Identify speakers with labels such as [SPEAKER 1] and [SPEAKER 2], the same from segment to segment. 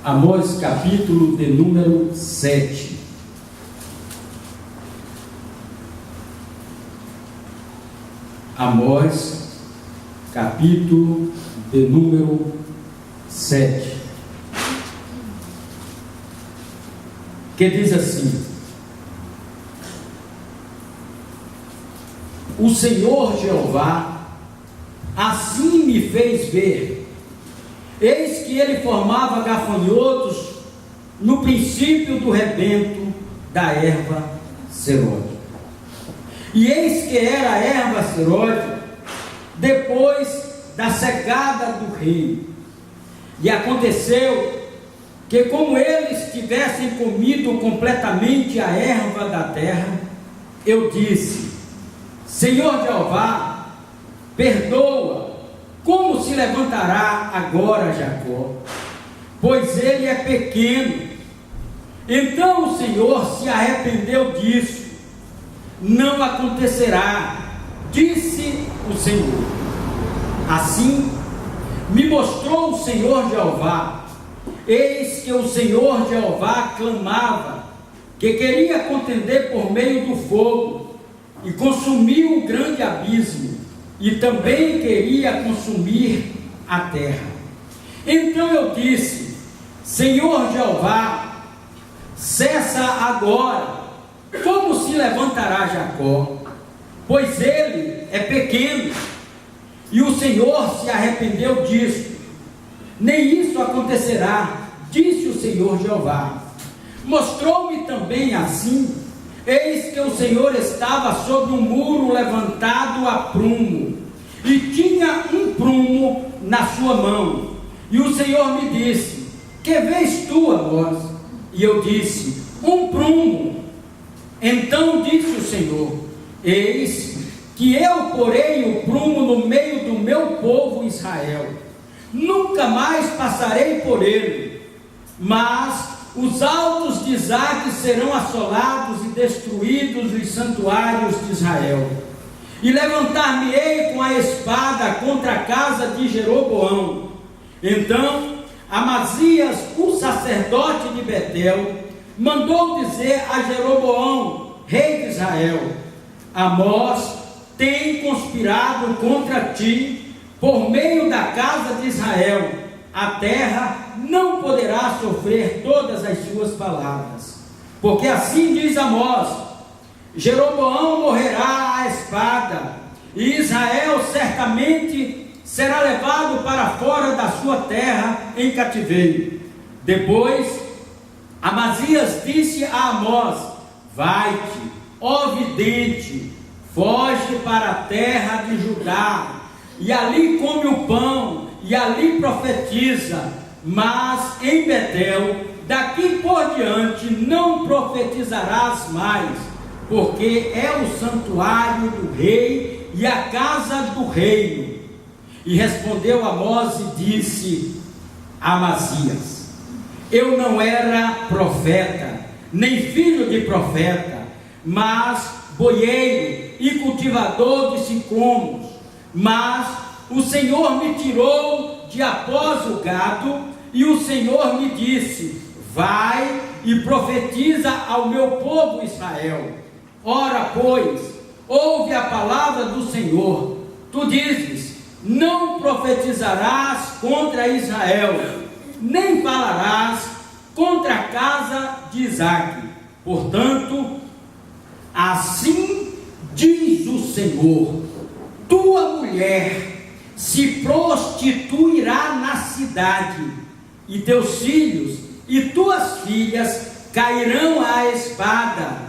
[SPEAKER 1] Amós, capítulo de número 7. Amós, capítulo de número 7. Que diz assim: o Senhor Jeová assim me fez ver. Eis que ele formava gafanhotos no princípio do rebento da erva seródia. E eis que era a erva seródia depois da cegada do rei. E aconteceu que, como eles tivessem comido completamente a erva da terra, eu disse: Senhor Jeová, perdoa. Como se levantará agora Jacó? Pois ele é pequeno. Então o Senhor se arrependeu disso. Não acontecerá, disse o Senhor. Assim me mostrou o Senhor Jeová. Eis que o Senhor Jeová clamava, que queria contender por meio do fogo, e consumiu o grande abismo, e também queria consumir a terra. Então eu disse: Senhor Jeová, cessa agora. Como se levantará Jacó? Pois ele é pequeno. E o Senhor se arrependeu disso. Nem isso acontecerá, disse o Senhor Jeová. Mostrou-me também assim: eis que o Senhor estava sobre um muro levantado a prumo, e tinha um prumo na sua mão. E o Senhor me disse: que vês tu, Amós? E eu disse: um prumo. Então disse o Senhor: eis que eu porei o prumo no meio do meu povo Israel. Nunca mais passarei por ele, mas os altos de Isaque serão assolados e destruídos os santuários de Israel. E levantar-me-ei com a espada contra a casa de Jeroboão. Então Amazias, o sacerdote de Betel, mandou dizer a Jeroboão, rei de Israel: Amós tem conspirado contra ti por meio da casa de Israel. A terra não poderá sofrer todas as suas palavras, porque assim diz Amós: Jeroboão morrerá à espada, e Israel certamente será levado para fora da sua terra em cativeiro. Depois Amazias disse a Amós: vai-te, ó vidente, foge para a terra de Judá, e ali come o pão, e ali profetiza. Mas em Betel, daqui por diante, não profetizarás mais, porque é o santuário do rei e a casa do reino. E respondeu Amós e disse a Amazias: eu não era profeta, nem filho de profeta, mas boieiro e cultivador de sicômoros. Mas o Senhor me tirou de após o gado, e o Senhor me disse: vai e profetiza ao meu povo Israel. Ora, pois, ouve a palavra do Senhor. Tu dizes: não profetizarás contra Israel, nem falarás contra a casa de Isaque. Portanto, assim diz o Senhor: tua mulher se prostituirá na cidade, e teus filhos e tuas filhas cairão à espada,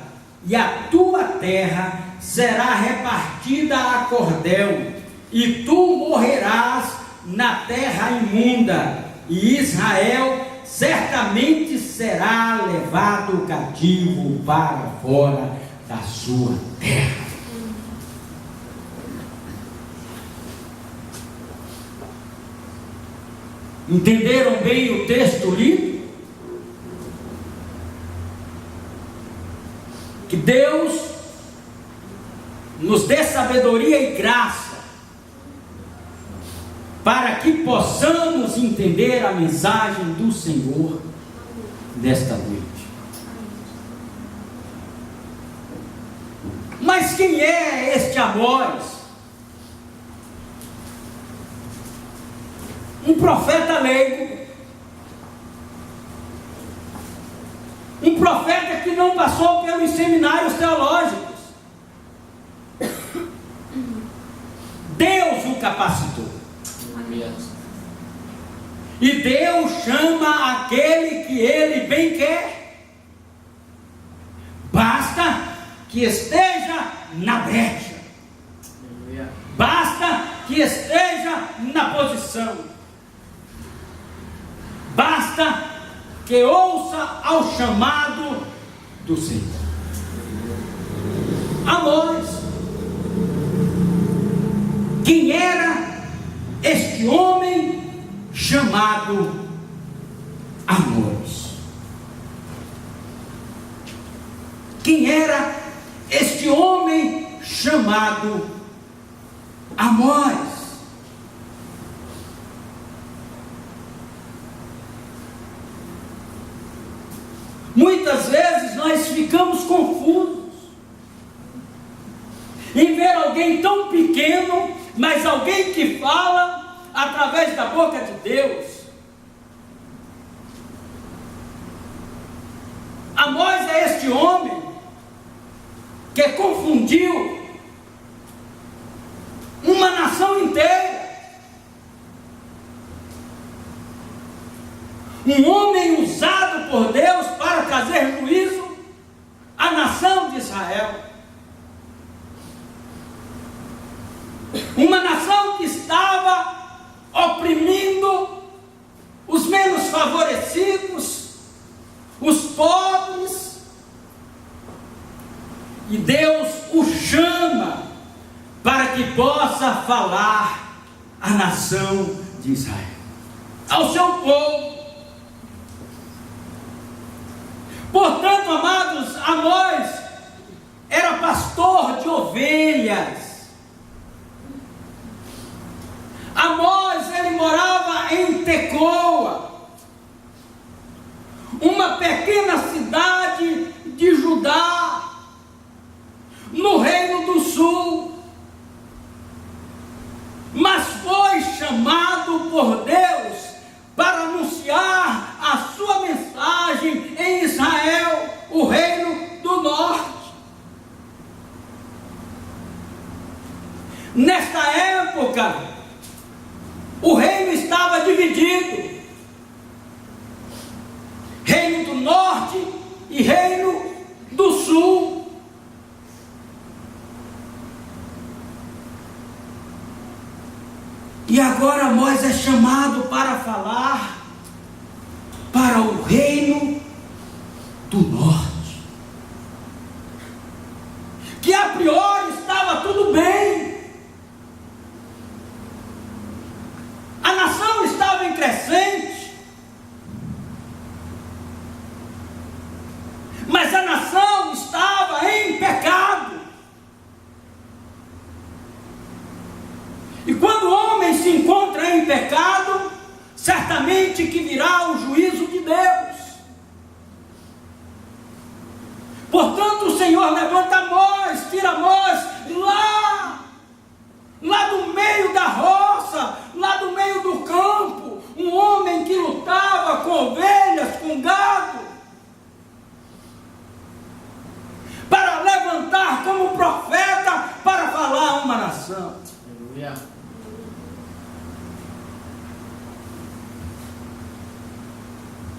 [SPEAKER 1] e a tua terra será repartida a cordel, e tu morrerás na terra imunda, e Israel certamente será levado cativo para fora da sua terra. Entenderam bem o texto lido? Que Deus nos dê sabedoria e graça para que possamos entender a mensagem do Senhor desta noite. Mas quem é este Amós? Um profeta leigo, um profeta que não passou pelos seminários teológicos. Deus o capacitou. E Deus chama aquele que Ele bem quer. Basta que esteja na brecha. Basta que esteja na posição. Basta que ouça ao chamado do Senhor. Amós. Quem era este homem chamado Amós? Quem era este homem chamado Amós? Muitas vezes nós ficamos confusos em ver alguém tão pequeno, mas alguém que fala através da boca de Deus. Amós é este homem que confundiu uma nação inteira. Um homem usado por Deus para trazer juízo à nação de Israel. Uma nação que estava oprimindo os menos favorecidos, os pobres. E Deus o chama para que possa falar à nação de Israel, ao seu povo. Portanto, amados, Amós era pastor de ovelhas. Amós, ele morava em Tecoa, uma pequena cidade de Judá, no Reino do Sul. Mas foi chamado por Deus para anunciar a sua mensagem em Israel, o Reino do Norte. Nesta época, o reino estava dividido: Reino do Norte e Reino do Sul. E agora Amós é chamado para falar para o Reino do Norte, que a priori estava tudo bem. A nação estava em crescente, mas a nação estava em pecado. E quando o homem se encontra em pecado, certamente que virá o juízo de Deus. Portanto, o Senhor levanta Amós, tira Amós lá do meio da roça, lá do meio do campo, um homem que lutava com ovelhas, com gado, para levantar como profeta para falar a uma nação. Aleluia.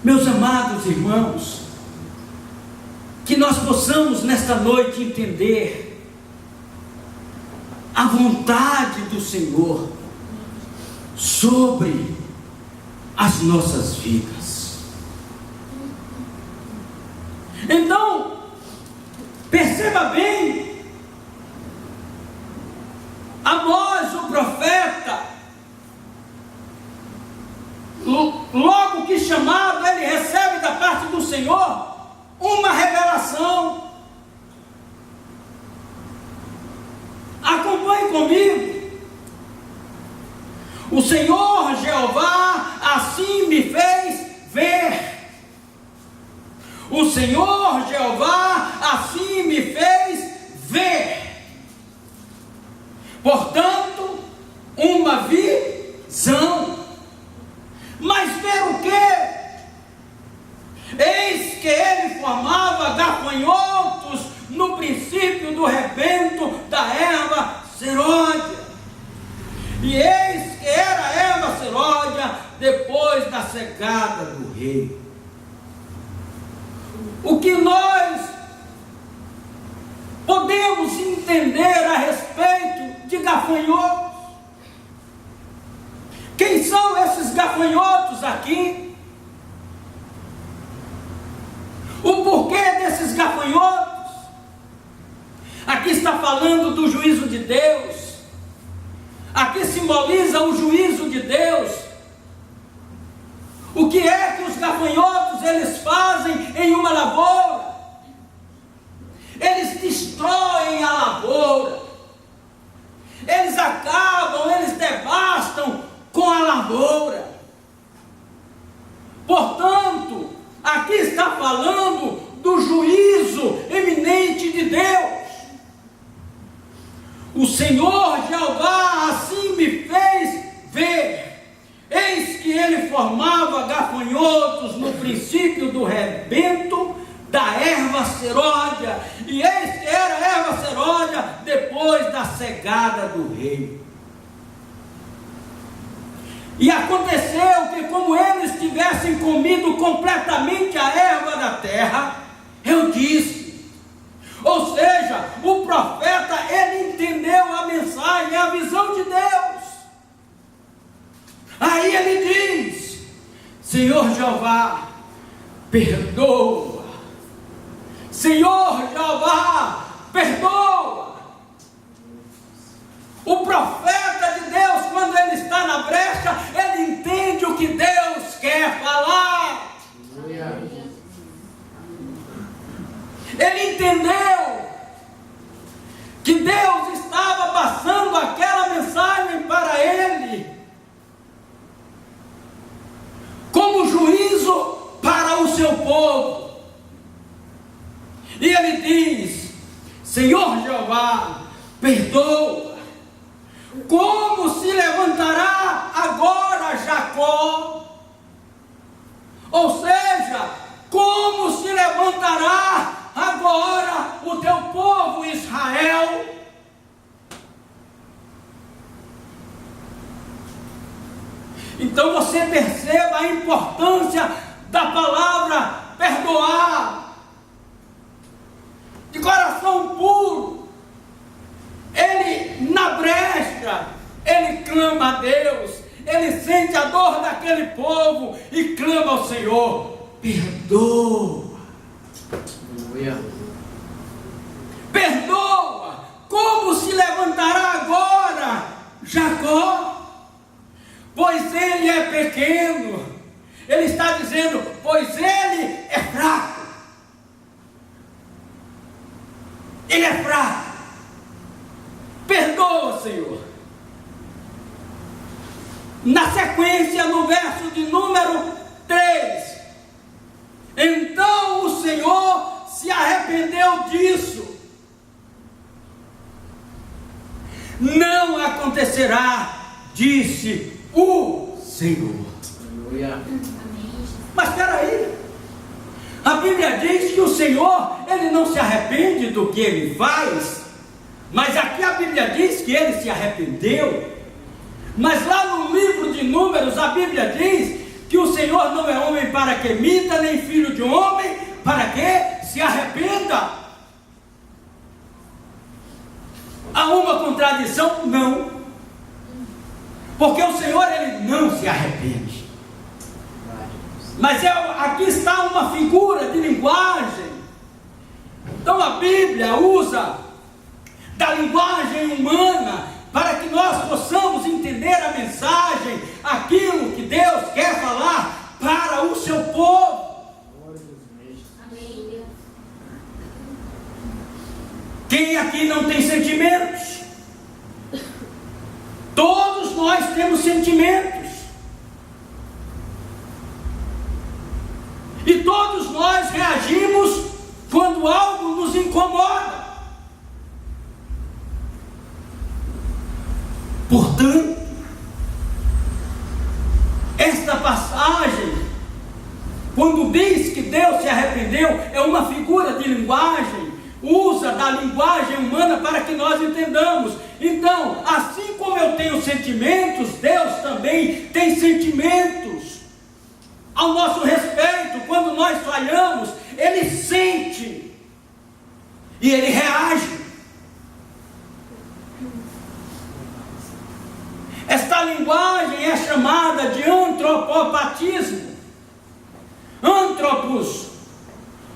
[SPEAKER 1] Meus amados irmãos, que nós possamos nesta noite entender a vontade do Senhor sobre as nossas vidas. Então, perceba bem, Amós, o profeta, logo que chamado, ele recebe da parte do Senhor uma revelação. Acompanhe comigo. O Senhor Jeová Senhor Jeová assim me fez ver. Portanto, uma visão. Mas ver o quê? Eis que ele formava gafanhotos no princípio do rebento da erva seródia. E eis que era a erva seródia depois da cegada do rei. O que nós podemos entender a respeito de gafanhotos? Quem são esses gafanhotos aqui? O porquê desses gafanhotos? Aqui está falando do juízo de Deus. Aqui simboliza o juízo de Deus. O que é que os gafanhotos eles fazem em uma lavoura? Eles destroem a lavoura. Eles acabam, eles devastam com a lavoura. Portanto, aqui está falando do juízo eminente de Deus. O Senhor Jeová assim me fez ver. Eis que ele formava gafanhotos no princípio do rebento da erva seródia. E eis que era a erva seródia depois da cegada do rei. E aconteceu que, como eles tivessem comido completamente a erva da terra, eu disse. Ou seja, o profeta, ele entendeu a mensagem, a visão de Deus. Aí ele diz: Senhor Jeová, perdoa. Senhor Jeová, perdoa. O profeta de Deus, quando ele está na brecha, ele entende o que Deus quer falar. Ele entendeu que Deus estava passando aquela mensagem para ele como juízo para o seu povo. E ele diz: Senhor Jeová, perdoa. Como se levantará agora Jacó? Ou seja, como se levantará agora o teu povo Israel? Então você perceba a importância da palavra perdoar. De coração puro, ele na brecha, ele clama a Deus, ele sente a dor daquele povo e clama ao Senhor: perdoa. Perdoa. Como se levantará agora Jacó? Pois ele é pequeno. Ele está dizendo: pois ele é fraco. Ele é fraco. Perdoa, Senhor. Na sequência, no verso de número 3, então o Senhor se arrependeu disso. Não acontecerá, disse o Senhor. Mas espera aí, a Bíblia diz que o Senhor, ele não se arrepende do que ele faz, mas aqui a Bíblia diz que ele se arrependeu. Mas lá no livro de Números a Bíblia diz que o Senhor não é homem para que minta, nem filho de homem para que se arrependa. Há uma contradição? Não. Porque o Senhor, ele não se arrepende. Mas aqui está uma figura de linguagem. Então a Bíblia usa da linguagem humana para que nós possamos entender a mensagem, aquilo que Deus quer falar para o seu povo. Quem aqui não tem sentimentos? Todos nós temos sentimentos. E todos nós reagimos passagem, quando diz que Deus se arrependeu, é uma figura de linguagem, usa da linguagem humana para que nós entendamos. Então, assim como eu tenho sentimentos, Deus também tem sentimentos ao nosso respeito. Quando nós falhamos, Ele sente e Ele reage. Esta linguagem é chamada de antropopatismo. Antropos,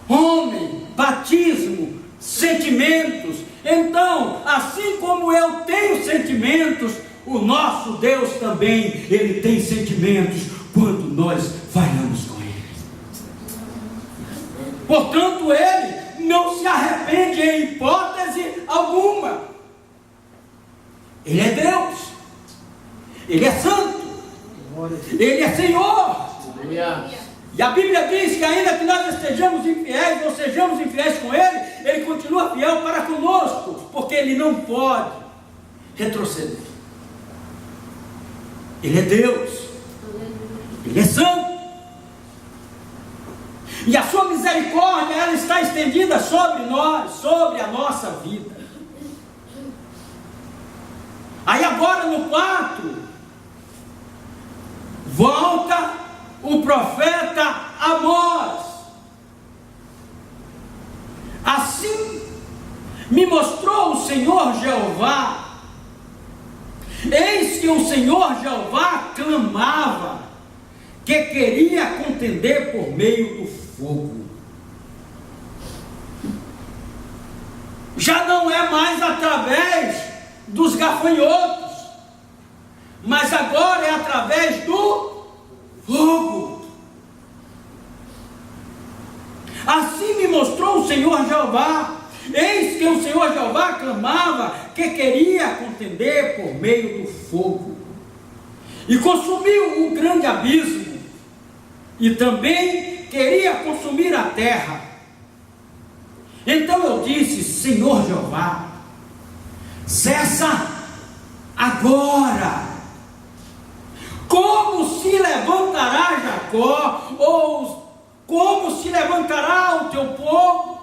[SPEAKER 1] homem, batismo, sentimentos. Então, assim como eu tenho sentimentos, o nosso Deus também, Ele tem sentimentos quando nós falhamos com Ele. Portanto, Ele não se arrepende em hipótese alguma. Ele é Deus, Ele é santo, Ele é Senhor. E a Bíblia diz que ainda que nós estejamos infiéis ou sejamos infiéis com Ele, Ele continua fiel para conosco, porque Ele não pode retroceder. Ele é Deus, Ele é santo, e a sua misericórdia, ela está estendida sobre nós, sobre a nossa vida. Aí agora no 4, volta o profeta Amós. Assim me mostrou o Senhor Jeová. Eis que o Senhor Jeová clamava, que queria contender por meio do fogo. Já não é mais através dos gafanhotos, mas agora é através do fogo. Assim me mostrou o Senhor Jeová. Eis que o Senhor Jeová clamava, que queria contender por meio do fogo, e consumiu o grande abismo, e também queria consumir a terra. Então eu disse: Senhor Jeová, cessa agora. Como se levantará Jacó, ou como se levantará o teu povo?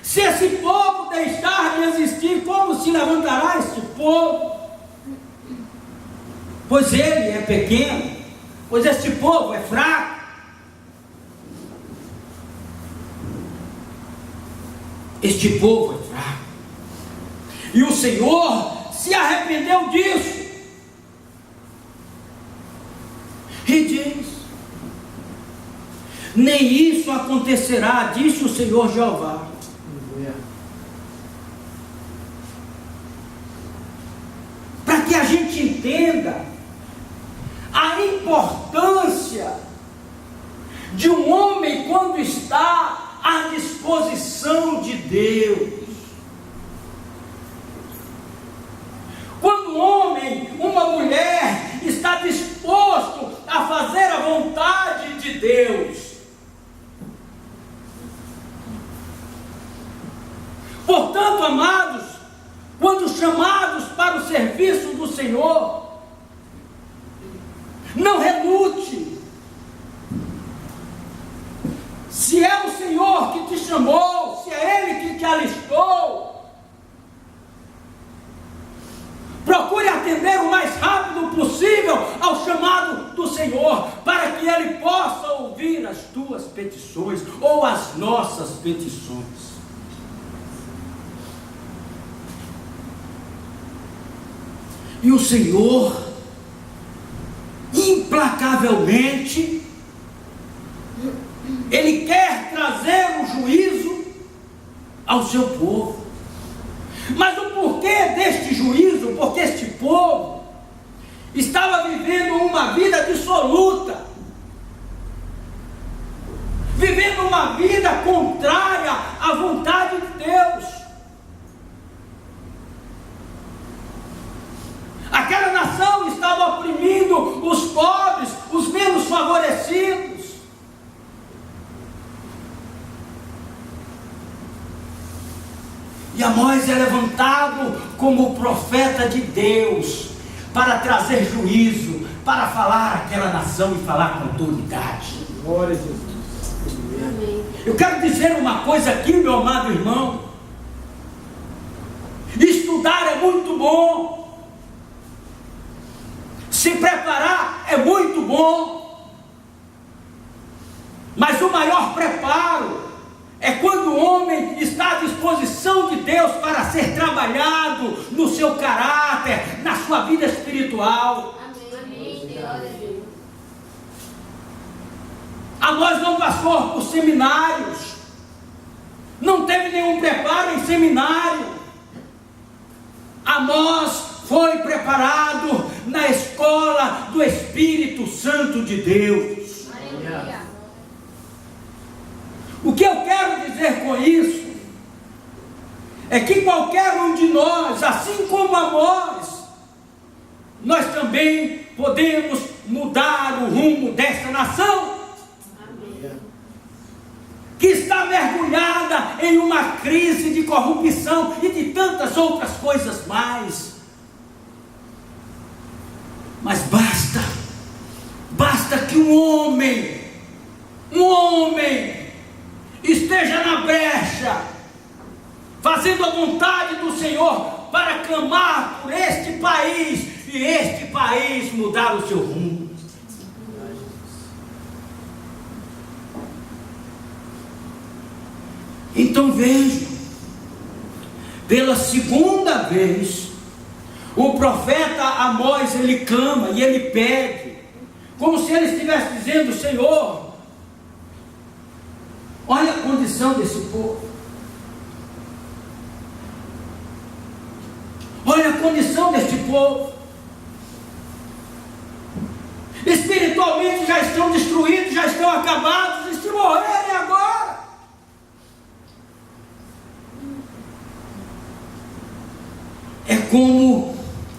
[SPEAKER 1] Se esse povo deixar de existir, como se levantará este povo? Pois ele é pequeno, pois este povo é fraco. Este povo é fraco. E o Senhor se arrependeu disso. E diz: nem isso acontecerá, disse o Senhor Jeová. Para que a gente entenda a importância de um homem quando está à disposição de Deus. Quando um homem, uma mulher está disposto a fazer a vontade de Deus. Portanto, amados, quando chamados para o serviço do Senhor, não relute. Se é o Senhor que te chamou, se é Ele que te alistou, procure atender o mais rápido possível ao chamado do Senhor, para que Ele possa ouvir as tuas petições, ou as nossas petições. E o Senhor, implacavelmente, Ele quer trazer o juízo ao seu povo. Mas o porquê deste juízo? Porque este povo estava vivendo uma vida dissoluta, vivendo uma vida contrária à vontade de Deus. Aquela nação estava oprimindo os pobres, os menos favorecidos. E Amós é levantado como profeta de Deus para trazer juízo, para falar àquela nação e falar com autoridade.
[SPEAKER 2] Glória a Jesus.
[SPEAKER 3] Amém.
[SPEAKER 1] Eu quero dizer uma coisa aqui, meu amado irmão. Estudar é muito bom. Se preparar é muito bom. Mas o maior preparo é quando o homem está à disposição de Deus para ser trabalhado no seu caráter, na sua vida espiritual.
[SPEAKER 3] Amém. Glória a Deus.
[SPEAKER 1] Amós não passou por seminários, não teve nenhum preparo em seminário. Amós foi preparado na escola do Espírito Santo de Deus.
[SPEAKER 3] Aleluia.
[SPEAKER 1] O que eu quero dizer com isso é que qualquer um de nós, assim como Amós, nós também podemos mudar o rumo desta nação, que está mergulhada em uma crise de corrupção e de tantas outras coisas mais. Mas basta que um homem esteja na brecha, fazendo a vontade do Senhor para clamar por este país, e este país mudar o seu rumo. Então vejam, pela segunda vez, o profeta Amós, ele clama e ele pede, como se ele estivesse dizendo: Senhor, olha a condição desse povo, olha a condição deste povo, espiritualmente já estão destruídos, já estão acabados, e se morrerem agora, é como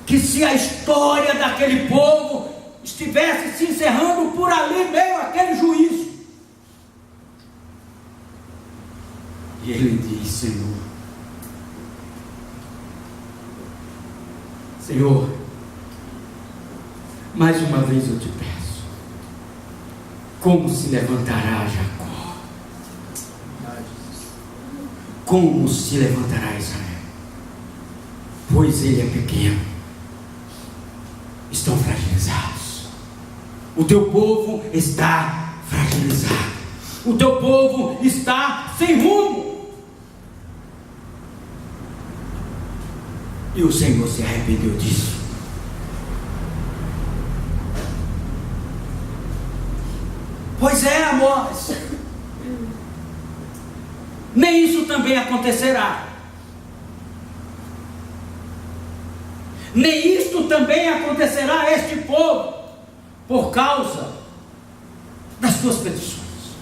[SPEAKER 1] que se a história daquele povo estivesse se encerrando por ali, meio àquele juízo. E ele diz: Senhor, mais uma vez eu te peço, como se levantará Jacó? Como se levantará Israel? Pois ele é pequeno, estão fragilizados. O teu povo está fragilizado. O teu povo está sem rumo. E o Senhor se arrependeu disso. Pois é, Amós, nem isso também acontecerá. Nem isto também acontecerá a este povo, por causa das suas petições.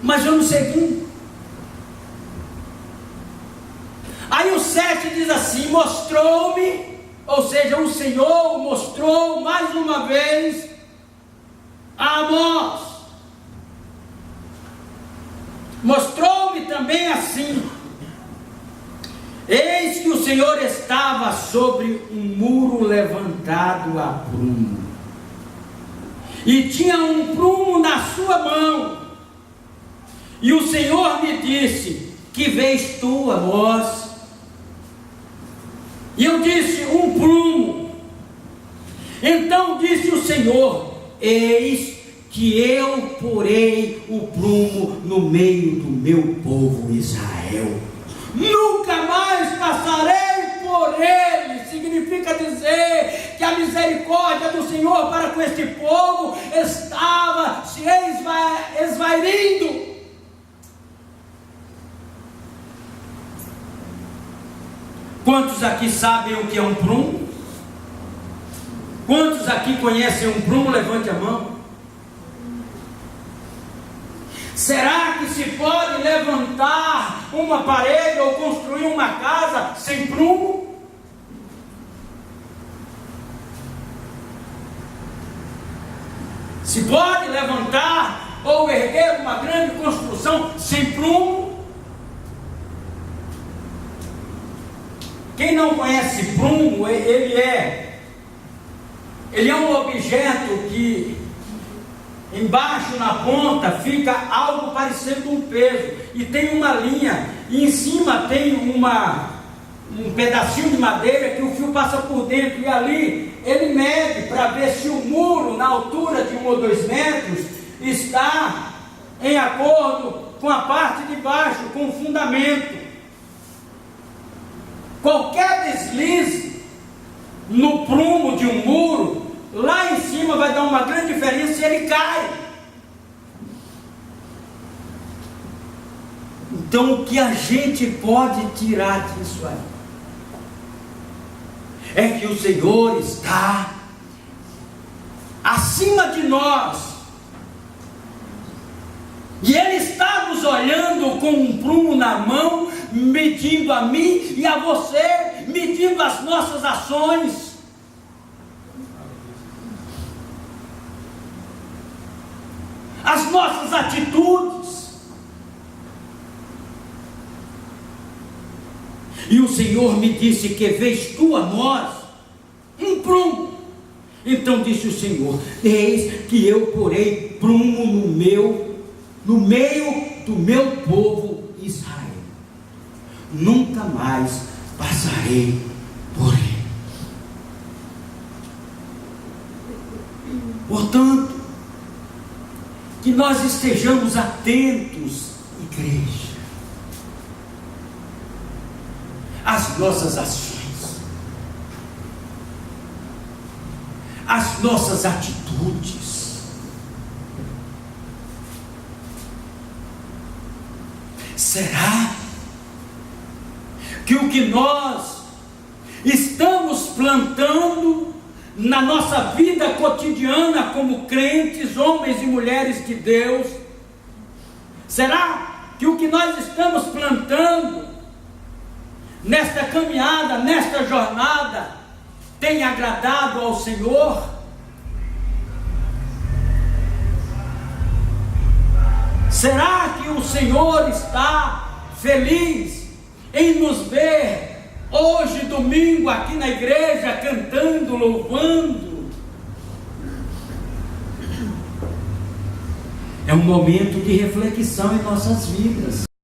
[SPEAKER 1] Mas vamos seguindo. Aí o 7 diz assim: mostrou-me, ou seja, o Senhor mostrou mais uma vez a Amós. Mostrou-me também assim: eis que o Senhor estava sobre um muro levantado a prumo, e tinha um prumo na sua mão. E o Senhor me disse: que vês tu, Amós? E eu disse: um prumo. Então disse o Senhor: eis que eu porei o prumo no meio do meu povo Israel. Nunca mais passarei por ele. Significa dizer que a misericórdia do Senhor para com este povo estava se esvairindo. Quantos aqui sabem o que é um prumo? Quantos aqui conhecem um prumo? Levante a mão. Será que se pode levantar uma parede ou construir uma casa sem prumo? Se pode levantar ou erguer uma grande construção sem prumo? Quem não conhece prumo, ele é um objeto que embaixo na ponta fica algo parecendo um peso, e tem uma linha, e em cima tem um pedacinho de madeira que o fio passa por dentro, e ali ele mede para ver se o muro, na altura de 1 ou 2 metros, está em acordo com a parte de baixo, com o fundamento. Qualquer deslize no prumo de um muro, lá em cima vai dar uma grande diferença e ele cai. Então, o que a gente pode tirar disso aí é que o Senhor está acima de nós, e Ele está nos olhando com um prumo na mão, medindo a mim e a você, medindo as nossas ações. As nossas atitudes. E o Senhor me disse que vês tu a nós um prumo. Então disse o Senhor: eis que eu porei prumo no meio do meu povo Israel. Nunca mais passarei por ele. Portanto, que nós estejamos atentos, igreja, às nossas ações, às nossas atitudes. Será que o que nós estamos plantando na nossa vida cotidiana como crentes, homens e mulheres de Deus, será que o que nós estamos plantando nesta caminhada, nesta jornada, tem agradado ao Senhor? Será que o Senhor está feliz em nos ver hoje, domingo, aqui na igreja, cantando, louvando? É um momento de reflexão em nossas vidas.